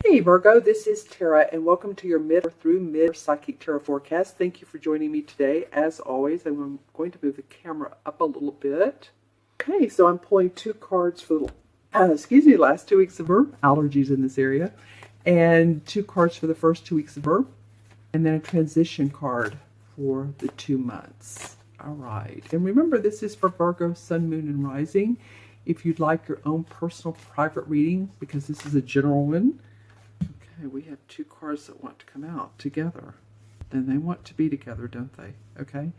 Hey Virgo, this is Tara, and welcome to your mid through mid psychic tarot forecast. Thank you for joining me today. As always, I'm going to move the camera up a little bit. Okay, so I'm pulling two cards for the last 2 weeks of allergies in this area, and two cards for the first 2 weeks of and then a transition card for the 2 months. All right, and remember, this is for Virgo, Sun, Moon, and Rising. If you'd like your own personal private reading, because this is a general one. Okay, we have two cards that want to come out together. And they want to be together, don't they? Okay.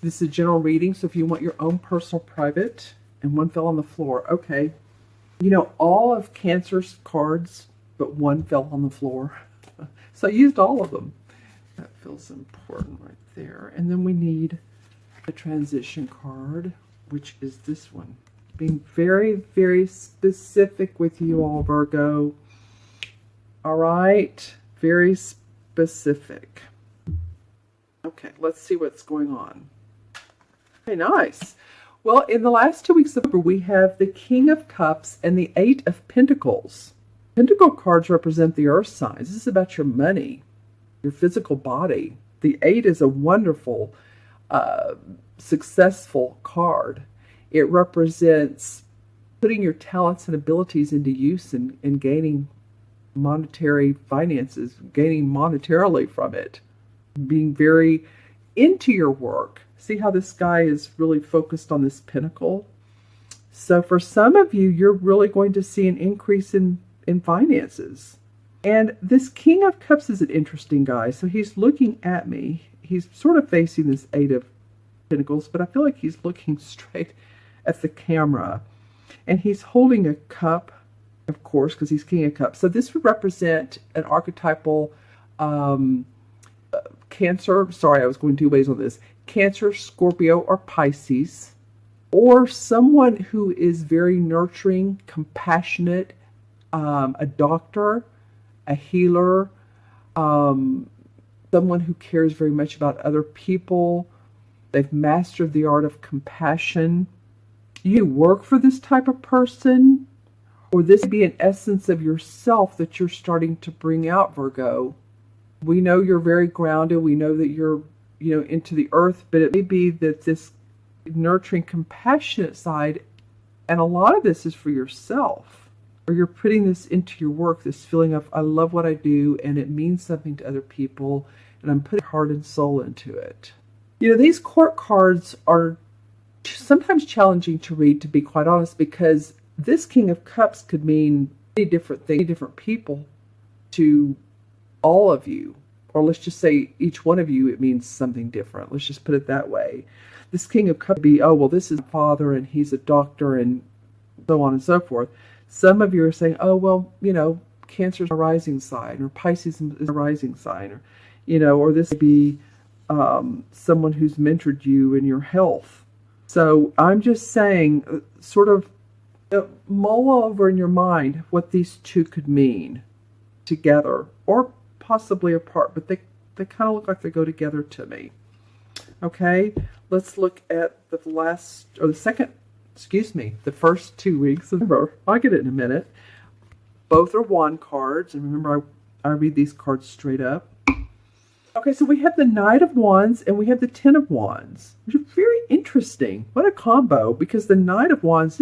This is a general reading, so if you want your own personal private, and one fell on the floor. Okay. You know, all of Cancer's cards, but one fell on the floor. So I used all of them. That feels important right there. And then we need a transition card, which is this one. Being very, very specific with you all, Virgo. All right. Very specific. Okay, let's see what's going on. Okay, nice. Well, in the last 2 weeks of October, we have the King of Cups and the Eight of Pentacles. Pentacle cards represent the earth signs. This is about your money, your physical body. The Eight is a wonderful, successful card. It represents putting your talents and abilities into use and gaining monetary finances, gaining monetarily from it, being very into your work. See how this guy is really focused on this pentacle? So for some of you, you're really going to see an increase in finances. And this King of Cups is an interesting guy. So he's looking at me. He's sort of facing this Eight of Pentacles, but I feel like he's looking straight at the camera, and he's holding a cup, of course, because he's King of Cups. So this would represent an archetypal Cancer. Sorry, I was going 2 ways on this. Cancer, Scorpio, or Pisces, or someone who is very nurturing, compassionate, a doctor, a healer, someone who cares very much about other people. They've mastered the art of compassion. You work for this type of person, or this may be an essence of yourself that you're starting to bring out, Virgo. We know you're very grounded. We know that you're, into the earth, but it may be that this nurturing, compassionate side, and a lot of this is for yourself, or you're putting this into your work, this feeling of, I love what I do, and it means something to other people, and I'm putting heart and soul into it. These court cards are sometimes challenging to read, to be quite honest, because this King of Cups could mean many different things, different people to all of you. Or let's just say each one of you, it means something different. Let's just put it that way. This King of Cups would be, oh, well, this is a father and he's a doctor and so on and so forth. Some of you are saying, oh, well, Cancer's a rising sign, or Pisces is a rising sign, or this would be someone who's mentored you in your health. So I'm just saying, sort of mull over in your mind what these two could mean together, or possibly apart, but they kind of look like they go together to me. Okay, let's look at the first 2 weeks. I'll get it in a minute. Both are wand cards, and remember, I read these cards straight up. Okay, so we have the Knight of Wands and we have the Ten of Wands, which are very interesting. What a combo, because the Knight of Wands,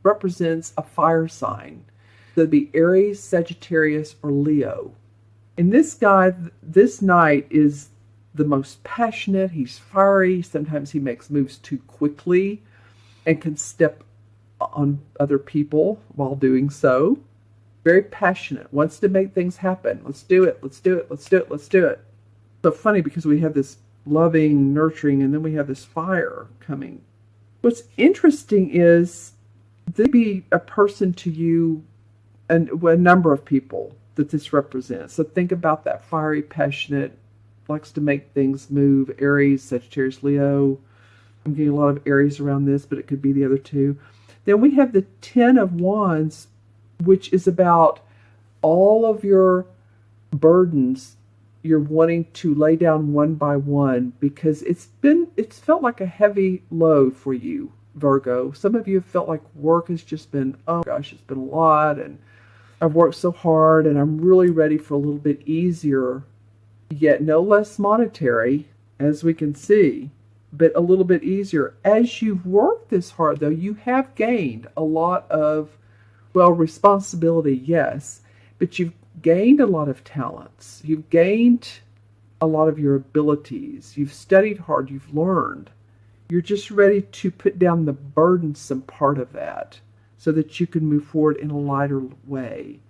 represents a fire sign. So it'd be Aries, Sagittarius, or Leo. And this guy, this Knight, is the most passionate. He's fiery. Sometimes he makes moves too quickly and can step on other people while doing so. Very passionate, wants to make things happen. Let's do it, let's do it, let's do it, let's do it. So funny, because we have this loving, nurturing, and then we have this fire coming. What's interesting is there'd be a person to you, and a number of people that this represents. So think about that fiery, passionate, likes to make things move. Aries, Sagittarius, Leo. I'm getting a lot of Aries around this, but it could be the other two. Then we have the Ten of Wands, which is about all of your burdens you're wanting to lay down one by one, because it's felt like a heavy load for you, Virgo. Some of you have felt like work has just been, oh gosh, it's been a lot, and I've worked so hard and I'm really ready for a little bit easier, yet no less monetary, as we can see, but a little bit easier. As you've worked this hard, though, you have gained a lot of, well, responsibility, yes, but you've gained a lot of talents. You've gained a lot of your abilities. You've studied hard. You've learned. You're just ready to put down the burdensome part of that so that you can move forward in a lighter way.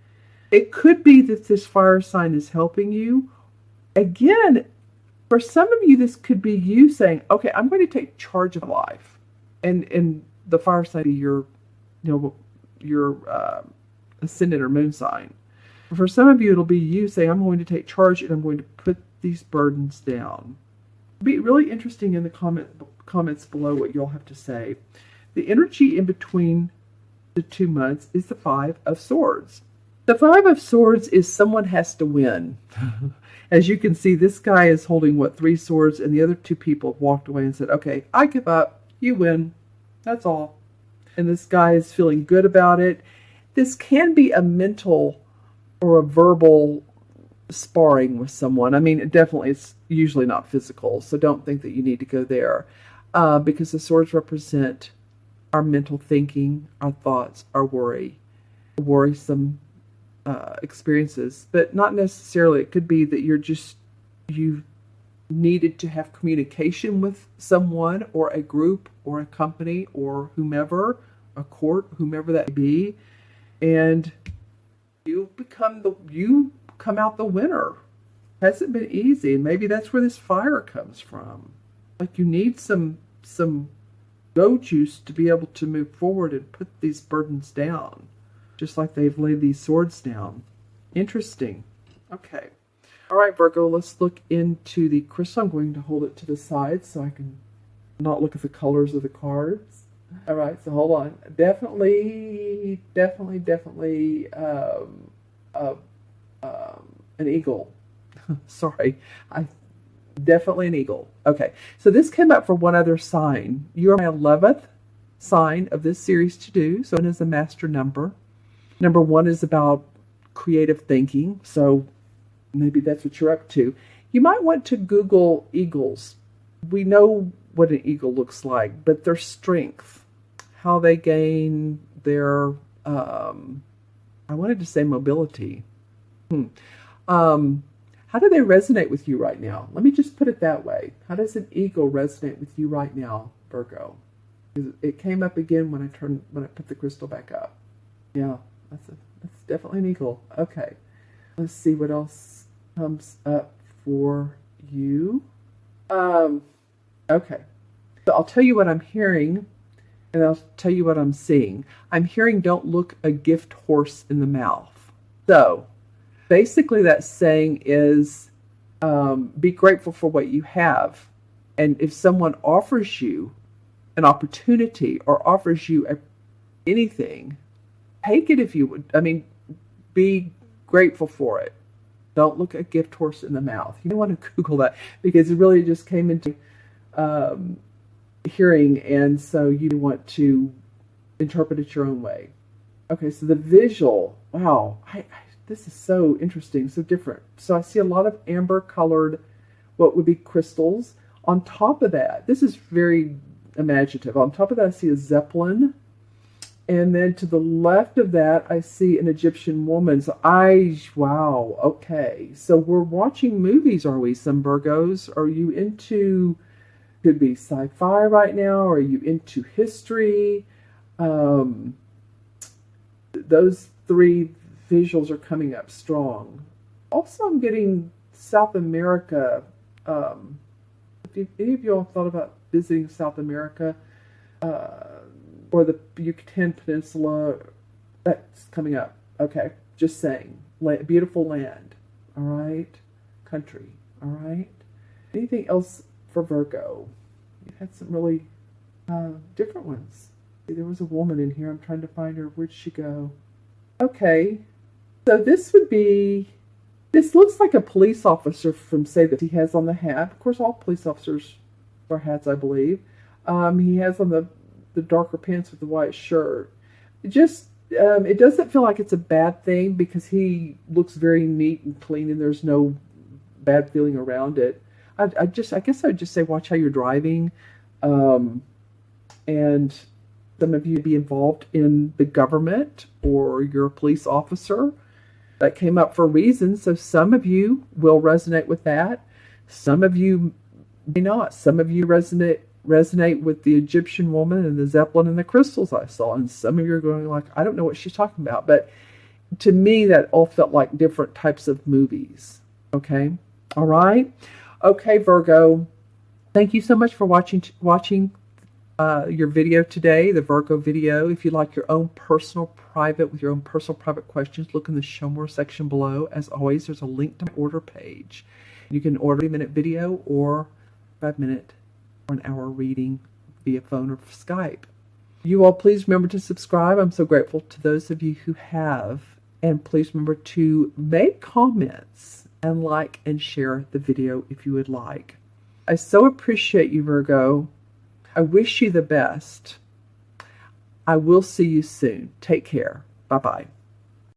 It could be that this fire sign is helping you. Again, for some of you, this could be you saying, okay, I'm going to take charge of life. And the fire sign be your ascendant or moon sign. For some of you, it'll be you saying, I'm going to take charge and I'm going to put these burdens down. It'll be really interesting in the comments below what you'll have to say. The energy in between the 2 months is the Five of Swords. The Five of Swords is someone has to win. As you can see, this guy is holding, 3 swords, and the other 2 people walked away and said, okay, I give up. You win. That's all. And this guy is feeling good about it. This can be a mental or a verbal sparring with someone. I mean, definitely it's usually not physical, so don't think that you need to go there. Because the swords represent our mental thinking, our thoughts, our worrisome experiences, but not necessarily. It could be that you needed to have communication with someone or a group or a company or whomever, a court, whomever that may be, and you come out the winner. Hasn't been easy, and maybe that's where this fire comes from. Like you need some go juice to be able to move forward and put these burdens down. Just like they've laid these swords down. Interesting. Okay. All right, Virgo, let's look into the crystal. I'm going to hold it to the side so I can not look at the colors of the cards. All right, so hold on. Definitely an eagle. Sorry. Definitely an eagle. Okay, so this came up for one other sign. You're my 11th sign of this series to do. So it is a master number. Number 1 is about creative thinking, so maybe that's what you're up to. You might want to Google eagles. We know what an eagle looks like, but their strength, how they gain their, I wanted to say mobility. How do they resonate with you right now? Let me just put it that way. How does an eagle resonate with you right now, Virgo? It came up again when I put the crystal back up. Yeah. That's definitely an eagle. Okay. Let's see what else comes up for you. Okay. So I'll tell you what I'm hearing, and I'll tell you what I'm seeing. I'm hearing don't look a gift horse in the mouth. So basically that saying is be grateful for what you have. And if someone offers you an opportunity or offers you anything, take it if you would. I mean, be grateful for it. Don't look a gift horse in the mouth. You don't want to Google that because it really just came into hearing, and so you want to interpret it your own way. Okay, so the visual. Wow, this is so interesting, so different. So I see a lot of amber-colored, what would be crystals. On top of that, this is very imaginative. On top of that, I see a zeppelin. And then to the left of that, I see an Egyptian woman. So wow, okay. So we're watching movies, are we, some Virgos? Are you into, could be sci-fi right now? Are you into history? Those 3 visuals are coming up strong. Also, I'm getting South America. If any of you all thought about visiting South America, or the Yucatan Peninsula, that's coming up. Okay, just saying. Beautiful land, all right? Country, all right? Anything else for Virgo? You had some really different ones. See, there was a woman in here. I'm trying to find her. Where'd she go? Okay, so this looks like a police officer from, say, that he has on the hat. Of course, all police officers wear hats, I believe. He has on the darker pants with the white shirt. Just It doesn't feel like it's a bad thing because he looks very neat and clean, and there's no bad feeling around it. I guess I would just say watch how you're driving, um, and some of you be involved in the government or you're a police officer. That came up for a reason, so some of you will resonate with that. Some of you may not. Some of you resonate with the Egyptian woman and the Zeppelin and the crystals I saw, and some of you are going like, I don't know what she's talking about. But to me, that all felt like different types of movies. Okay, all right, okay, Virgo. Thank you so much for watching your video today, the Virgo video. If you like your own personal private with your own personal private questions, look in the show more section below. As always, there's a link to my order page. You can order a 3-minute video or 5-minute or an hour reading via phone or Skype. You all please remember to subscribe. I'm so grateful to those of you who have. And please remember to make comments and like and share the video if you would like. I so appreciate you, Virgo. I wish you the best. I will see you soon. Take care. Bye-bye.